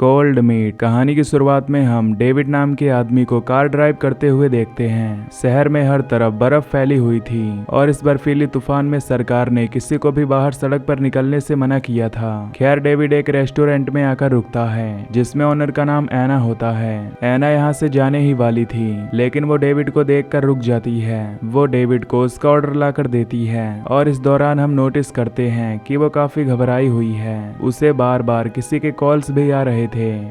Cold meet. कहानी की शुरुआत में हम डेविड नाम के आदमी को कार ड्राइव करते हुए देखते हैं। शहर में हर तरफ बर्फ फैली हुई थी और इस बर्फीली तूफान में सरकार ने किसी को भी बाहर सड़क पर निकलने से मना किया था। खैर डेविड एक रेस्टोरेंट में आकर रुकता है जिसमें ओनर का नाम एना होता है। एना यहाँ से जाने ही वाली थी लेकिन वो डेविड को देखकर रुक जाती है। वो डेविड को उसका ऑर्डर लाकर देती है और इस दौरान हम नोटिस करते हैं कि वो काफी घबराई हुई है। उसे बार बार किसी के कॉल्स भी आ रहे थे।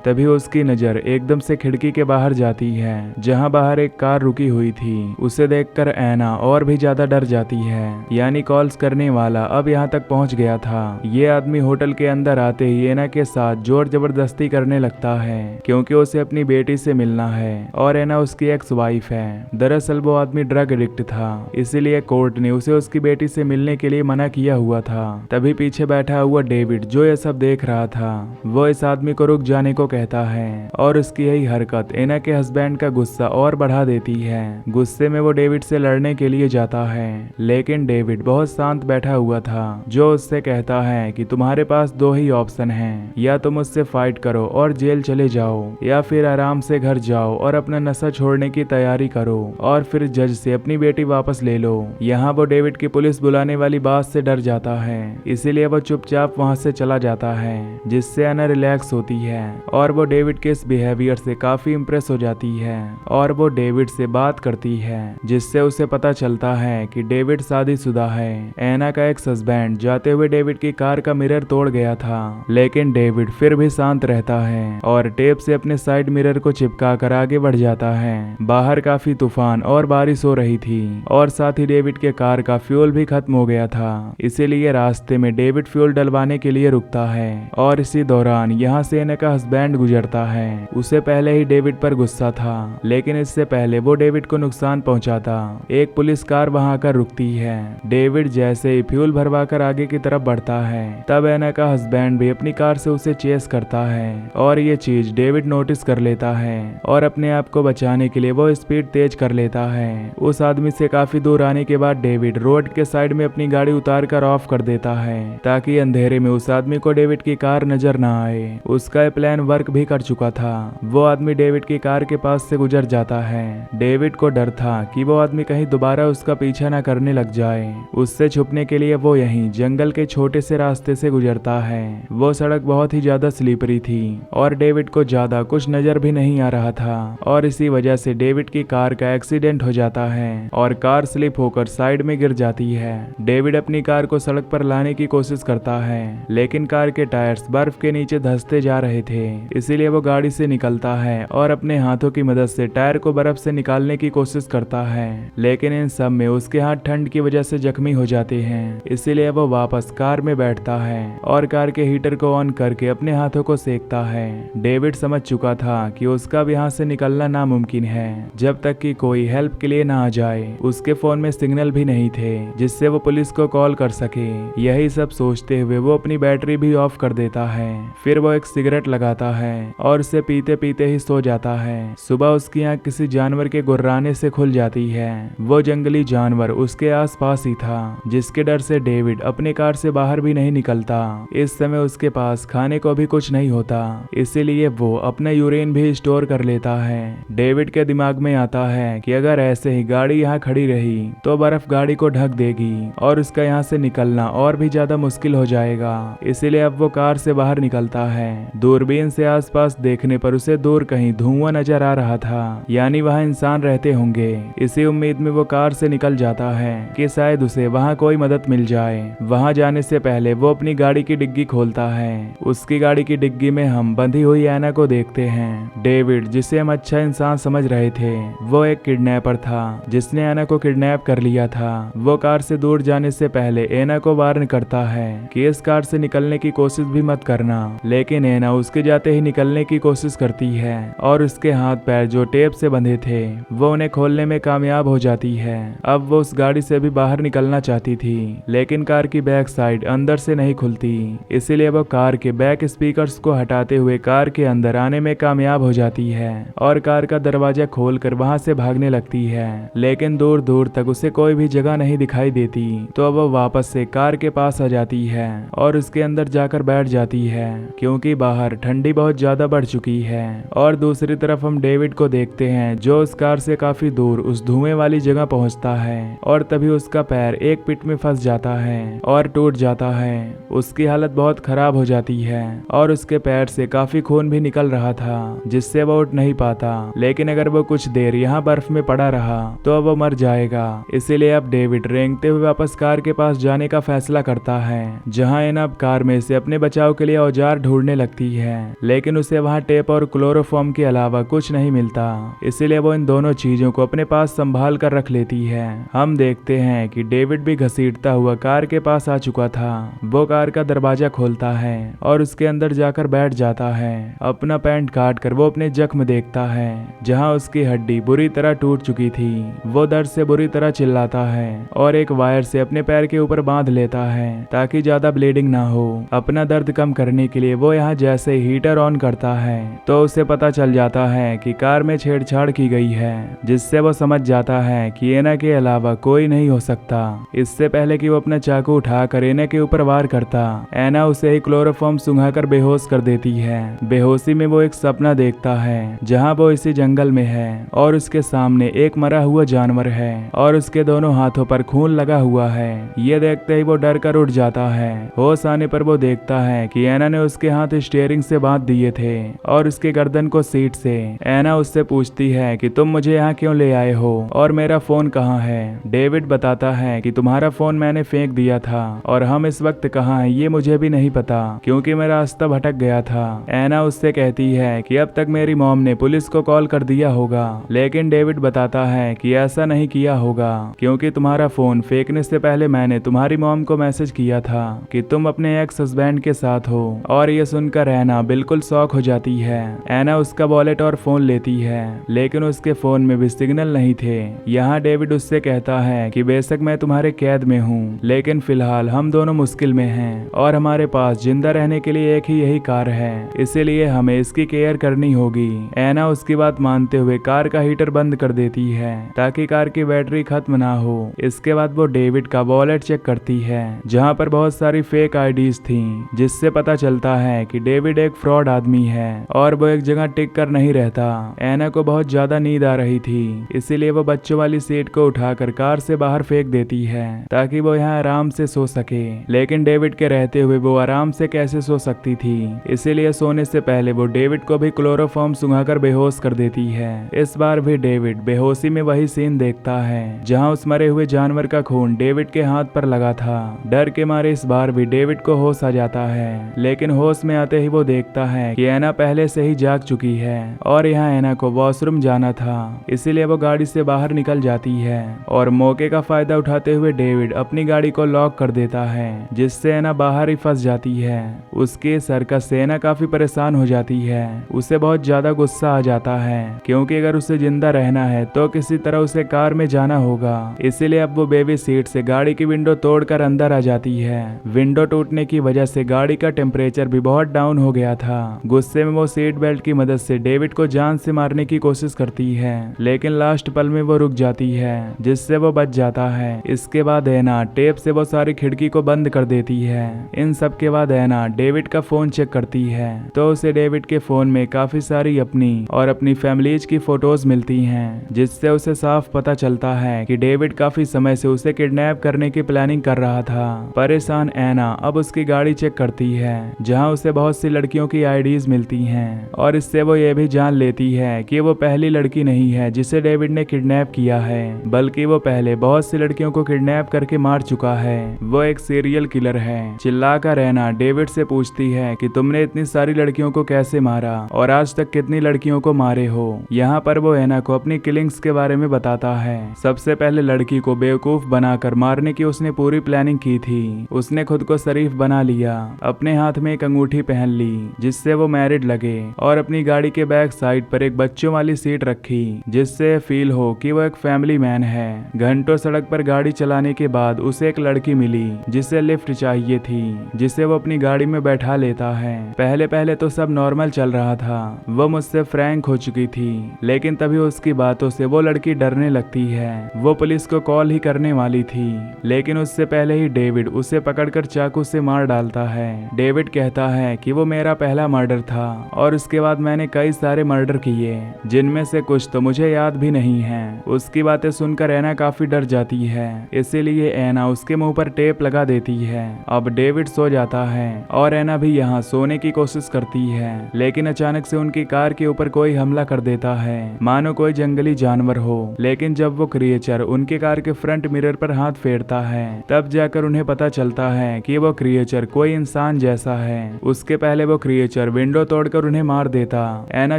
तभी उसकी नजर एकदम से खिड़की के बाहर जाती है जहां बाहर एक कार रुकी हुई थी। उसे देखकर एना और भी ज्यादा डर जाती है, यानी कॉल्स करने वाला अब यहां तक पहुंच गया था। ये आदमी होटल के अंदर आते ही एना के साथ जोर जबरदस्ती करने लगता है क्योंकि उसे अपनी बेटी से मिलना है और एना उसकी एक्स वाइफ है। दरअसल वो आदमी ड्रग एडिक्ट था, इसीलिए कोर्ट ने उसे उसकी बेटी से मिलने के लिए मना किया हुआ था। तभी पीछे बैठा हुआ डेविड जो ये सब देख रहा था वो इस आदमी को रुक जाने को कहता है और उसकी यही हरकत एना के हस्बैंड का गुस्सा और बढ़ा देती है। गुस्से में वो डेविड से लड़ने के लिए जाता है लेकिन डेविड बहुत शांत बैठा हुआ था जो उससे कहता है कि तुम्हारे पास दो ही ऑप्शन हैं, या तुम मुझसे फाइट करो और जेल चले जाओ या फिर आराम से घर जाओ और अपना नशा छोड़ने की तैयारी करो और फिर जज से अपनी बेटी वापस ले लो। यहाँ वो डेविड की पुलिस बुलाने वाली बात से डर जाता है, इसीलिए वो चुपचाप वहाँ से चला जाता है जिससे एना रिलैक्स होती है और वो डेविड के इस बिहेवियर से काफी इम्प्रेस हो जाती है और वो डेविड से बात करती है जिससे उसे पता चलता है कि डेविड शादीशुदा है। एना का एक्स हस्बैंड जाते हुए डेविड की कार का मिरर तोड़ गया था लेकिन डेविड फिर भी शांत रहता है और टेप से अपने साइड मिरर को चिपका कर आगे बढ़ जाता है। बाहर काफी तूफान और बारिश हो रही थी और साथ ही डेविड के कार का फ्यूल भी खत्म हो गया था, इसीलिए रास्ते में डेविड फ्यूल डलवाने के लिए रुकता है और इसी दौरान यहाँ से एना का हस्बैंड गुजरता है। उसे पहले ही डेविड पर गुस्सा था लेकिन इससे पहले वो डेविड को नुकसान पहुंचाता। एक पुलिस कार वहां आकर रुकती है। डेविड जैसे ही फ्यूल भरवाकर आगे की तरफ बढ़ता है तब एना का हस्बैंड भी अपनी कार से उसे चेस करता है और ये चीज डेविड नोटिस कर लेता है और अपने आप को बचाने के लिए वो स्पीड तेज कर लेता है। उस आदमी से काफी दूर आने के बाद डेविड रोड के साइड में अपनी गाड़ी उतार कर ऑफ कर देता है ताकि अंधेरे में उस आदमी को डेविड की कार नजर ना आए। उसका प्लान वर्क भी कर चुका था। वो आदमी डेविड की कार के पास से गुजर जाता है। डेविड को डर था कि वो आदमी कहीं दोबारा उसका पीछा न करने लग जाए। उससे छुपने के लिए वो यहीं जंगल के छोटे से रास्ते से गुजरता है। वो सड़क बहुत ही ज्यादा स्लिपरी थी और डेविड को ज्यादा कुछ नजर भी नहीं आ रहा था और इसी वजह से डेविड की कार का एक्सीडेंट हो जाता है और कार स्लिप होकर साइड में गिर जाती है। डेविड अपनी कार को सड़क पर लाने की कोशिश करता है लेकिन कार के टायर्स बर्फ के नीचे धंसते जा रहे थे, इसीलिए वो गाड़ी से निकलता है और अपने हाथों की मदद से टायर को बर्फ से निकालने की कोशिश करता है लेकिन इन सब में उसके हाथ ठंड की वजह से जख्मी हो जाते हैं, इसीलिए वो वापस कार में बैठता है और कार के हीटर को ऑन करके अपने हाथों को सेकता है। डेविड समझ चुका था कि उसका भी यहाँ से निकलना नामुमकिन है जब तक कि कोई हेल्प के लिए ना आ जाए। उसके फोन में सिग्नल भी नहीं थे जिससे वो पुलिस को कॉल कर सके। यही सब सोचते हुए वो अपनी बैटरी भी ऑफ कर देता है। फिर वो एक सिगरेट लगाता है और उसे पीते पीते ही सो जाता है। सुबह उसकी आंख किसी जानवर के गुर्राने से खुल जाती है। वो जंगली जानवर उसके आसपास ही था जिसके डर से डेविड अपने कार से बाहर भी नहीं निकलता। इस समय उसके पास खाने को भी कुछ नहीं होता, इसीलिए वो अपना यूरिन भी स्टोर कर लेता है। डेविड के दिमाग में आता है कि अगर ऐसे ही गाड़ी यहाँ खड़ी रही तो बर्फ गाड़ी को ढक देगी और उसका यहाँ से निकलना और भी ज्यादा मुश्किल हो जाएगा, इसीलिए अब वो कार से बाहर निकलता है। दूरबीन से आसपास देखने पर उसे दूर कहीं धुआं नजर आ रहा था, यानी वहाँ इंसान रहते होंगे। इसी उम्मीद में वो कार से निकल जाता है कि शायद उसे वहाँ कोई मदद मिल जाए। वहाँ जाने से पहले वो अपनी गाड़ी की डिग्गी खोलता है। उसकी गाड़ी की डिग्गी में हम बंधी हुई एना को देखते हैं। डेविड जिसे हम अच्छा इंसान समझ रहे थे वो एक किडनैपर था जिसने एना को किडनैप कर लिया था। वो कार से दूर जाने से पहले एना को वार्न करता है कि इस कार से निकलने की कोशिश भी मत करना, लेकिन एना उसके जाते ही निकलने की कोशिश करती है और उसके हाथ पैर जो टेप से बंधे थे वो उन्हें खोलने में कामयाब हो जाती है। अब वो उस गाड़ी से भी बाहर निकलना चाहती थी लेकिन कार की बैक साइड अंदर से नहीं खुलती, इसीलिए वो कार के बैक स्पीकर्स को हटाते हुए कार के अंदर आने में कामयाब हो जाती है और कार का दरवाजा खोलकर वहां से भागने लगती है। लेकिन दूर दूर तक उसे कोई भी जगह नहीं दिखाई देती तो वो वापस से कार के पास आ जाती है और उसके अंदर जाकर बैठ जाती है क्योंकि बाहर ठंडी बहुत ज्यादा बढ़ चुकी है। और दूसरी तरफ हम डेविड को देखते हैं जो उस कार से काफी दूर उस धुएं वाली जगह पहुंचता है और तभी उसका पैर एक पिट में फंस जाता है और टूट जाता है। उसकी हालत बहुत खराब हो जाती है और उसके पैर से काफी खून भी निकल रहा था जिससे वो उठ नहीं पाता। लेकिन अगर वो कुछ देर यहाँ बर्फ में पड़ा रहा तो वो मर जाएगा। इसीलिए अब डेविड रेंगते हुए वापस कार के पास जाने का फैसला करता है, जहाँ एना अब कार में से अपने बचाव के लिए औजार ढूंढने लगती है। लेकिन उसे वहाँ टेप और क्लोरोफॉर्म के अलावा कुछ नहीं मिलता, इसीलिए वो इन दोनों चीजों को अपने पास संभाल कर रख लेती है। हम देखते हैं कि डेविड भी घसीटता हुआ कार के पास आ चुका था। वो कार का दरवाजा खोलता है और उसके अंदर जाकर बैठ जाता है। अपना पैंट काट कर वो अपने जख्म देखता है जहाँ उसकी हड्डी बुरी तरह टूट चुकी थी। वो दर्द से बुरी तरह चिल्लाता है और एक वायर से अपने पैर के ऊपर बांध लेता है ताकि ज्यादा ब्लीडिंग ना हो। अपना दर्द कम करने के लिए वो यहाँ जैसे हीटर ऑन करता है तो उसे पता चल जाता है कि कार में छेड़छाड़ की गई है, जिससे वो समझ जाता है कि एना के अलावा कोई नहीं हो सकता। इससे पहले कि वो अपना चाकू उठाकर एना के ऊपर वार करता, एना उसे ही क्लोरोफॉर्म सुंघाकर बेहोश कर देती है। बेहोशी में वो एक सपना देखता है जहाँ वो इसी जंगल में है और उसके सामने एक मरा हुआ जानवर है और उसके दोनों हाथों पर खून लगा हुआ है। ये देखते ही वो डर कर उठ जाता है। होश आने पर वो देखता है कि एना ने उसके हाथ स्टीयरिंग से बांध दिए थे और उसके गर्दन को सीट से। एना उससे पूछती है कि तुम मुझे यहाँ क्यों ले आए हो और मेरा फोन कहाँ है। डेविड बताता है कि तुम्हारा फोन मैंने फेंक दिया था और हम इस वक्त कहाँ हैं ये मुझे भी नहीं पता क्योंकि मेरा रास्ता भटक गया था। एना उससे कहती है कि अब तक मेरी मॉम ने पुलिस को कॉल कर दिया होगा, लेकिन डेविड बताता है कि ऐसा नहीं किया होगा क्योंकि तुम्हारा फोन फेंकने से पहले मैंने तुम्हारी मॉम को मैसेज किया था कि तुम अपने एक्स हस्बैंड के साथ हो। और ये सुनकर एना बिल्कुल शॉक हो जाती है। एना उसका वॉलेट और फोन लेती है लेकिन उसके फोन में भी सिग्नल नहीं थे। यहाँ डेविड उससे कहता है कि बेशक मैं तुम्हारे कैद में हूँ लेकिन फिलहाल हम दोनों मुश्किल में हैं और हमारे पास जिंदा रहने के लिए एक ही यही कार है, इसीलिए हमें इसकी केयर करनी होगी। एना उसकी बात मानते हुए कार का हीटर बंद कर देती है ताकि कार की बैटरी खत्म ना हो। इसके बाद वो डेविड का वॉलेट चेक करती है जहाँ पर बहुत सारी फेक आईडीज थी, जिससे पता चलता है कि डेविड एक फ्रॉड आदमी है और वो एक जगह टिक कर नहीं रहता। एना को बहुत ज्यादा नींद आ रही थी, इसीलिए वो बच्चों वाली सीट को उठाकर कार से बाहर फेंक देती है ताकि वो यहाँ आराम से सो सके। लेकिन डेविड के रहते हुए वो आराम से कैसे सो सकती थी, इसीलिए सोने से पहले वो डेविड को भी क्लोरोफॉर्म सुंघाकर बेहोश कर देती है। इस बार भी डेविड बेहोशी में वही सीन देखता है जहाँ उस मरे हुए जानवर का खून डेविड के हाथ पर लगा था। डर के मारे इस बार भी डेविड को होश आ जाता है, लेकिन होश में आते ही वो देखता है कि एना पहले से ही जाग चुकी है और यहाँ एना को वॉशरूम जाना था, इसीलिए वो गाड़ी से बाहर निकल जाती है और मौके का फायदा उठाते हुए डेविड अपनी गाड़ी को लॉक कर देता है, जिससे एना बाहर ही फंस जाती है। उसके सर्कस से एना काफी परेशान हो जाती है। उसे बहुत ज्यादा गुस्सा आ जाता है क्योंकि अगर उसे जिंदा रहना है तो किसी तरह उसे कार में जाना होगा। इसीलिए अब वो बेबी सीट से गाड़ी की विंडो तोड़कर अंदर आ जाती है। विंडो टूटने की वजह से गाड़ी का टेम्परेचर भी बहुत डाउन हो गया था। गुस्से में वो सीट बेल्ट की मदद से डेविड को जान से मारने की कोशिश करती है, लेकिन लास्ट पल में वो रुक जाती है जिससे वो बच जाता है। इसके बाद एना टेप से वो सारी खिड़की को बंद कर देती है। इन सब के बाद एना डेविड का फोन चेक करती है तो उसे डेविड के फोन में काफी सारी अपनी और अपनी फैमिलीज की फोटोज मिलती हैं, जिससे उसे साफ पता चलता है कि डेविड काफी समय से उसे किडनैप करने की प्लानिंग कर रहा था। परेशान एना अब उसकी गाड़ी चेक करती है जहां उसे बहुत सी लड़कियों की आईडीज मिलती हैं और इससे वो ये भी जान लेती है कि वो पहली लड़की नहीं है जिसे डेविड ने किडनैप किया है, बल्कि वो पहले बहुत सी लड़कियों को किडनैप करके मार चुका है। वो एक सीरियल किलर है। चिल्लाकर एना डेविड से पूछती है कि तुमने इतनी सारी लड़कियों को कैसे मारा और आज तक कितनी लड़कियों को मारे हो। यहाँ पर वो एना को अपनी किलिंग्स के बारे में बताता है। सबसे पहले लड़की को बेवकूफ बनाकर मारने की उसने पूरी प्लानिंग की थी। उसने खुद को शरीफ बना लिया, अपने हाथ में एक अंगूठी पहन ली जिससे वो मैरिड लगे और अपनी गाड़ी के बैक साइड पर एक बच्चों वाली सीट रखी जिससे फील हो कि वो एक फैमिली मैन है। घंटों सड़क पर गाड़ी चलाने के बाद उसे एक लड़की मिली जिसे लिफ्ट चाहिए थी, जिसे वो अपनी गाड़ी में बैठा लेता है। पहले पहले तो सब नॉर्मल चल रहा था, वो मुझसे फ्रैंक हो चुकी थी, लेकिन तभी उसकी बातों से वो लड़की डरने लगती है। वो पुलिस को कॉल ही करने वाली थी, लेकिन उससे पहले ही डेविड उसे पकड़कर चाकू से मार डालता है। डेविड कहता है कि वो मेरा पहला मर्डर था और उसके बाद मैंने कई सारे मर्डर किए, जिनमें से कुछ तो मुझे याद भी नहीं है। उसकी बातें सुनकर एना काफी डर जाती है, इसीलिए एना उसके मुंह पर टेप लगा देती है। अब डेविड सो जाता है और एना भी यहाँ सोने की कोशिश करती है, लेकिन अचानक से उनकी कार के ऊपर कोई हमला कर देता है, मानो कोई जंगली जानवर हो। लेकिन जब वो क्रिएचर उनके कार के फ्रंट मिरर पर हाथ फेरता है, तब जाकर उन्हें पता चलता है कि वो क्रिएचर कोई इंसान जैसा है। उसके पहले वो क्रिएचर विंडो तोड़कर उन्हें मार देता। एना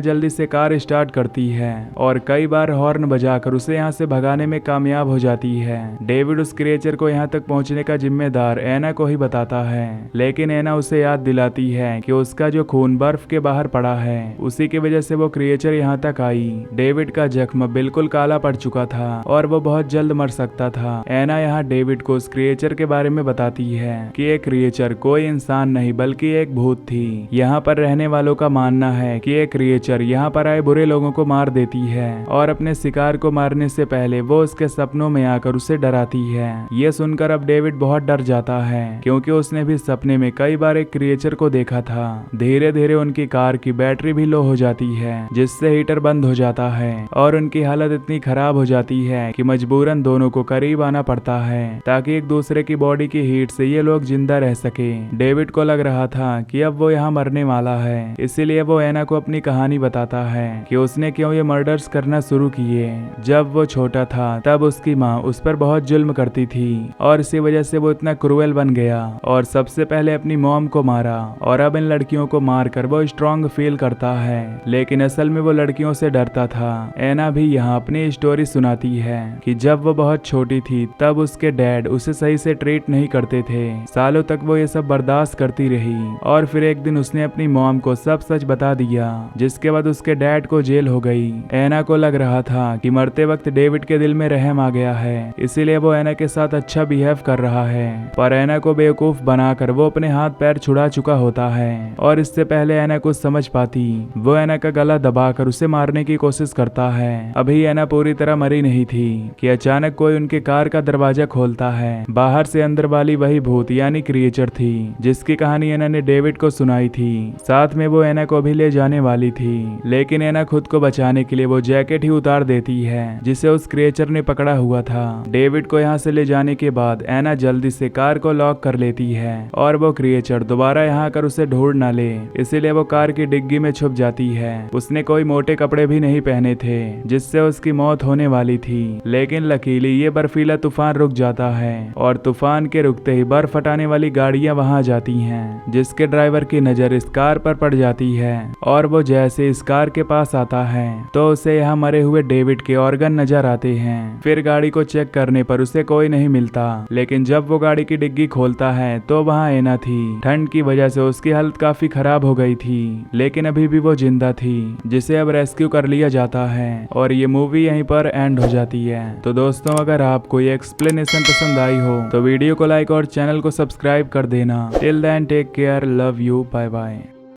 जल्दी से कार स्टार्ट करती है और कई बार हॉर्न बजाकर उसे यहाँ से भगाने में कामयाब हो जाती है। डेविड उस क्रिएचर को यहाँ तक पहुँचने का जिम्मेदार एना को ही बताता है, लेकिन एना उसे याद दिलाती है कि उसका जो खून बर्फ के बाहर पड़ा है, उसी की वजह से वो क्रिएचर यहाँ तक आई। डेविड का जख्म बिल्कुल काला पड़ चुका था और वो बहुत जल्द मर सकता था। एना यहाँ डेविड को उस क्रिएचर के बारे में बताती है कि एक क्रिएचर कोई इंसान नहीं बल्कि एक भूत थी। यहाँ पर रहने वालों का मानना है कि एक क्रिएचर यहाँ पर आए बुरे लोगों को मार देती है और अपने शिकार को मारने से पहले वो उसके सपनों में आकर उसे डराती है। ये सुनकर अब डेविड बहुत डर जाता है, क्योंकि उसने भी सपने में कई बार एक क्रिएचर को देखा था। धीरे धीरे उनकी कार की बैटरी भी लो हो जाती है, जिससे हीटर बंद हो जाता है और उनकी हालत इतनी खराब हो जाती है कि मजबूरन दोनों को करीब आना पड़ता है ताकि एक दूसरे की बॉडी की हीट से ये लोग जिंदा रह सके। डेविड को लग रहा था कि अब वो यहाँ मरने वाला है, इसीलिए वो एना को अपनी कहानी बताता है कि उसने क्यों ये मर्डर्स करना शुरू किए। जब वो छोटा था तब उसकी माँ उस पर बहुत जुल्म करती थी और इसी वजह से वो इतना क्रूएल बन गया और सबसे पहले अपनी मॉम को मारा और अब इन लड़कियों को मारकर वो स्ट्रॉन्ग फील करता है, लेकिन असल में वो लड़कियों से डरता था। एना भी यहाँ अपनी स्टोरी सुनाती है कि जब वो बहुत छोटी थी तब उसके डैड उसे सही से ट्रीट नहीं करते थे। सालों तक वो ये सब बर्दाश्त करती रही और फिर एक दिन उसने अपनी मॉम को सब सच बता दिया, जिसके बाद उसके डैड को जेल हो गई। एना को लग रहा था कि मरते वक्त डेविड के दिल में रहम आ गया है, इसीलिए वो एना के साथ अच्छा बिहेव कर रहा है, पर एना को बेवकूफ बनाकर वो अपने हाथ पैर छुड़ा चुका होता है और इससे पहले एना कुछ समझ पाती वो एना का गला दबाकर उसे मारने की कोशिश करता है। अभी एना पूरी तरह मरी नहीं थी कि अचानक कोई उनके कार का दरवाजा खोलता है। बाहर से अंदर वाली वही भूत यानी क्रिएचर थी जिसकी कहानी एना ने डेविड को सुनाई थी। साथ में वो एना को भी ले जाने वाली थी, लेकिन एना खुद को बचाने के लिए वो जैकेट ही उतार देती है जिसे उस क्रिएचर ने पकड़ा हुआ था। डेविड को यहाँ से ले जाने के बाद एना जल्दी से कार को लॉक कर लेती है और वो क्रिएचर दोबारा यहाँ आकर उसे ढूंढ ना ले, इसीलिए वो कार की डिग्गी में छुप जाती है। उसने कोई मोटे कपड़े भी नहीं पहने थे जिससे उसकी मौत होने वाली थी, लेकिन लकीली ये बर्फीला तूफान रुक जाता है और तूफान के रुकते ही बर्फ हटाने वाली गाड़ियां वहां जाती हैं, जिसके ड्राइवर की नजर इस कार पर पड़ जाती है और वो जैसे इस कार के पास आता है तो उसे यहाँ मरे हुए डेविड के ऑर्गन नजर आते हैं। फिर गाड़ी को चेक करने पर उसे कोई नहीं मिलता, लेकिन जब वो गाड़ी की डिग्गी खोलता है तो वहाँ एना थी। ठंड की वजह से उसकी हालत काफी खराब हो गई थी, लेकिन अभी भी वो जिंदा थी, जिसे अब रेस्क्यू कर लिया जाता है और ये मूवी यहीं पर एंड हो जाती है। तो दोस्तों, अगर आपको ये एक्सप्लेनेशन पसंद आई हो तो वीडियो को लाइक और चैनल को सब्सक्राइब कर देना। Till then take care, love you, bye bye.